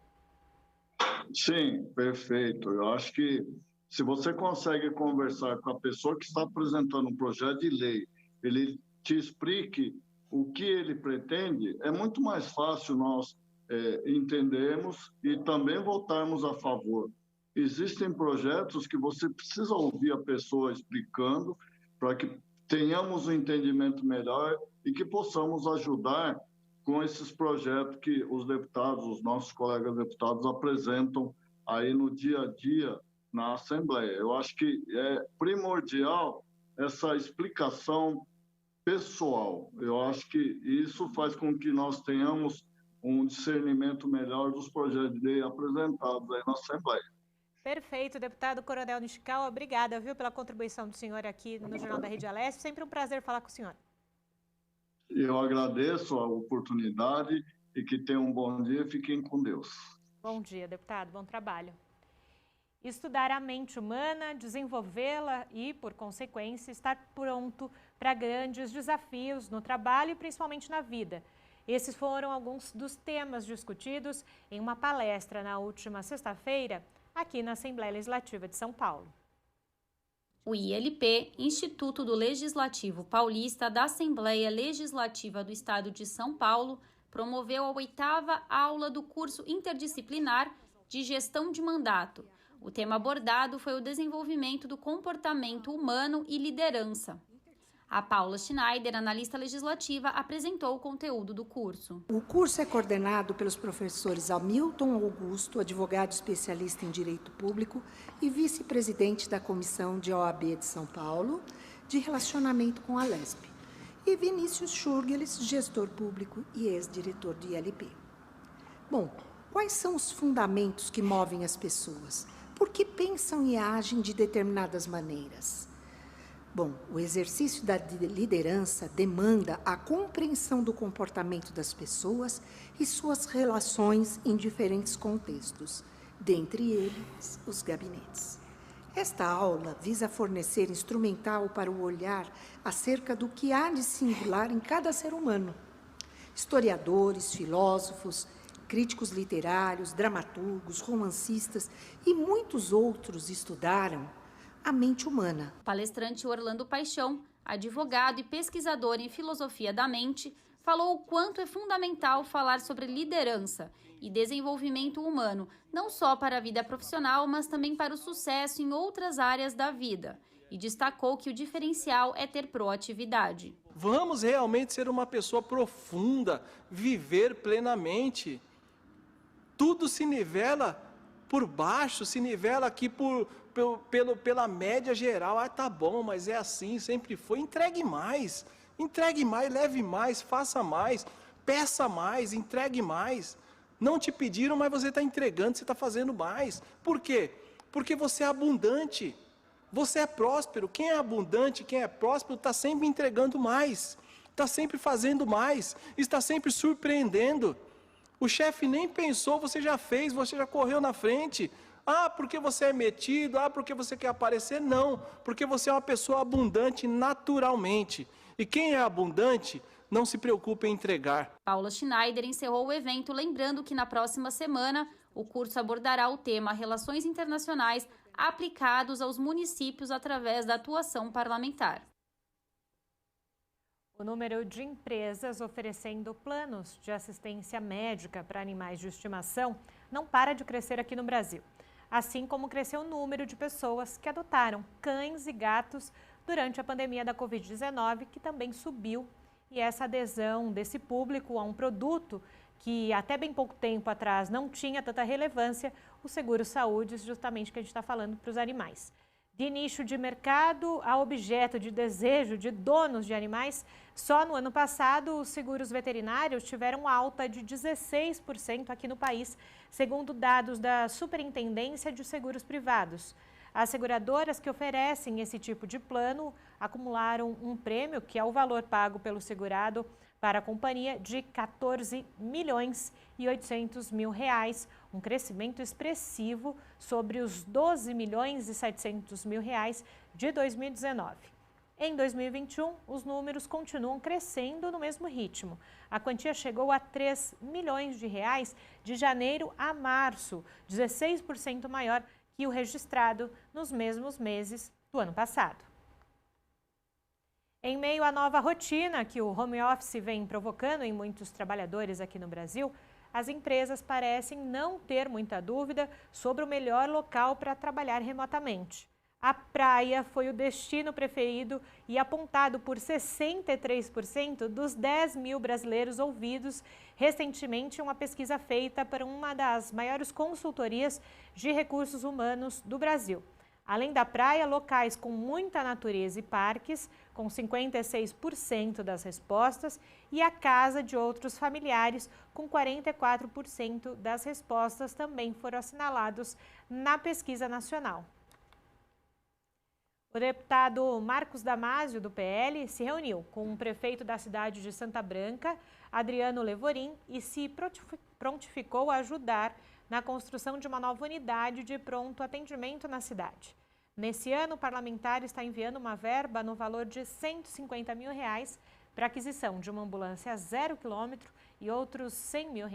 Sim, perfeito. Eu acho que se você consegue conversar com a pessoa que está apresentando um projeto de lei, ele te explique o que ele pretende, é muito mais fácil nós entendermos e também votarmos a favor. Existem projetos que você precisa ouvir a pessoa explicando para que tenhamos um entendimento melhor e que possamos ajudar com esses projetos que os deputados, os nossos colegas deputados apresentam aí no dia a dia na Assembleia. Eu acho que é primordial essa explicação pessoal. Eu acho que isso faz com que nós tenhamos um discernimento melhor dos projetos de lei apresentados aí na Assembleia. Perfeito, deputado Coronel Nishikawa, obrigada, viu, pela contribuição do senhor aqui no Jornal da Rede Alesp. Sempre um prazer falar com o senhor. Eu agradeço a oportunidade e que tenham um bom dia. Fiquem com Deus. Bom dia, deputado. Bom trabalho. Estudar a mente humana, desenvolvê-la e, por consequência, estar pronto para grandes desafios no trabalho e principalmente na vida. Esses foram alguns dos temas discutidos em uma palestra na última sexta-feira, aqui na Assembleia Legislativa de São Paulo. O ILP, Instituto do Legislativo Paulista da Assembleia Legislativa do Estado de São Paulo, promoveu a 8ª aula do curso interdisciplinar de Gestão de Mandato. O tema abordado foi o desenvolvimento do comportamento humano e liderança. A Paula Schneider, analista legislativa, apresentou o conteúdo do curso. O curso é coordenado pelos professores Hamilton Augusto, advogado especialista em Direito Público e vice-presidente da Comissão de OAB de São Paulo, de relacionamento com a Alesp, e Vinícius Schurgeles, gestor público e ex-diretor do ILP. Bom, quais são os fundamentos que movem as pessoas? Por que pensam e agem de determinadas maneiras? Bom, o exercício da liderança demanda a compreensão do comportamento das pessoas e suas relações em diferentes contextos, dentre eles os gabinetes. Esta aula visa fornecer instrumental para o olhar acerca do que há de singular em cada ser humano. Historiadores, filósofos, críticos literários, dramaturgos, romancistas e muitos outros estudaram a mente humana. O palestrante Orlando Paixão, advogado e pesquisador em filosofia da mente, falou o quanto é fundamental falar sobre liderança e desenvolvimento humano, não só para a vida profissional, mas também para o sucesso em outras áreas da vida. E destacou que o diferencial é ter proatividade. Vamos realmente ser uma pessoa profunda, viver plenamente. Tudo se nivela por baixo, se nivela aqui pela média geral. Ah, tá bom, mas é assim, sempre foi. Entregue mais, leve mais, faça mais, peça mais, entregue mais. Não te pediram, mas você está entregando, você está fazendo mais. Por quê? Porque você é abundante. Você é próspero. Quem é abundante, quem é próspero, está sempre entregando mais. Está sempre fazendo mais. Está sempre surpreendendo. O chefe nem pensou, você já fez, você já correu na frente. Ah, porque você é metido, ah, porque você quer aparecer. Não, porque você é uma pessoa abundante naturalmente. E quem é abundante, não se preocupe em entregar. Paula Schneider encerrou o evento lembrando que na próxima semana o curso abordará o tema Relações Internacionais aplicados aos municípios através da atuação parlamentar. O número de empresas oferecendo planos de assistência médica para animais de estimação não para de crescer aqui no Brasil, assim como cresceu o número de pessoas que adotaram cães e gatos durante a pandemia da Covid-19, que também subiu. E essa adesão desse público a um produto que até bem pouco tempo atrás não tinha tanta relevância, o seguro-saúde, justamente que a gente está falando para os animais. De nicho de mercado a objeto de desejo de donos de animais, só no ano passado os seguros veterinários tiveram alta de 16% aqui no país, segundo dados da Superintendência de Seguros Privados. As seguradoras que oferecem esse tipo de plano acumularam um prêmio, que é o valor pago pelo segurado para a companhia, de R$ 14.800.000, um crescimento expressivo sobre os R$ 12.700.000 de 2019. Em 2021, os números continuam crescendo no mesmo ritmo. A quantia chegou a R$ 3 milhões de janeiro a março, 16% maior que o registrado nos mesmos meses do ano passado. Em meio à nova rotina que o home office vem provocando em muitos trabalhadores aqui no Brasil, as empresas parecem não ter muita dúvida sobre o melhor local para trabalhar remotamente. A praia foi o destino preferido e apontado por 63% dos 10 mil brasileiros ouvidos recentemente em uma pesquisa feita por uma das maiores consultorias de recursos humanos do Brasil. Além da praia, locais com muita natureza e parques, com 56% das respostas, e a casa de outros familiares, com 44% das respostas, também foram assinalados na pesquisa nacional. O deputado Marcos Damasio, do PL, se reuniu com o prefeito da cidade de Santa Branca, Adriano Levorim, e se prontificou a ajudar na construção de uma nova unidade de pronto atendimento na cidade. Nesse ano, o parlamentar está enviando uma verba no valor de R$ 150 mil para aquisição de uma ambulância 0 quilômetro e outros R$ 100 mil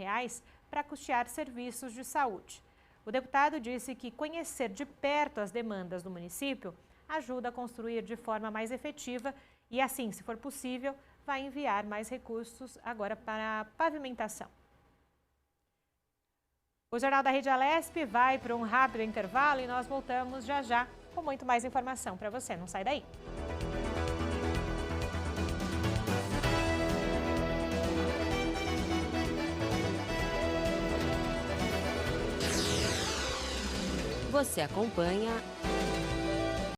para custear serviços de saúde. O deputado disse que conhecer de perto as demandas do município ajuda a construir de forma mais efetiva e, assim, se for possível, vai enviar mais recursos agora para a pavimentação. O Jornal da Rede Alesp vai para um rápido intervalo e nós voltamos já já com muito mais informação para você. Não sai daí. Você acompanha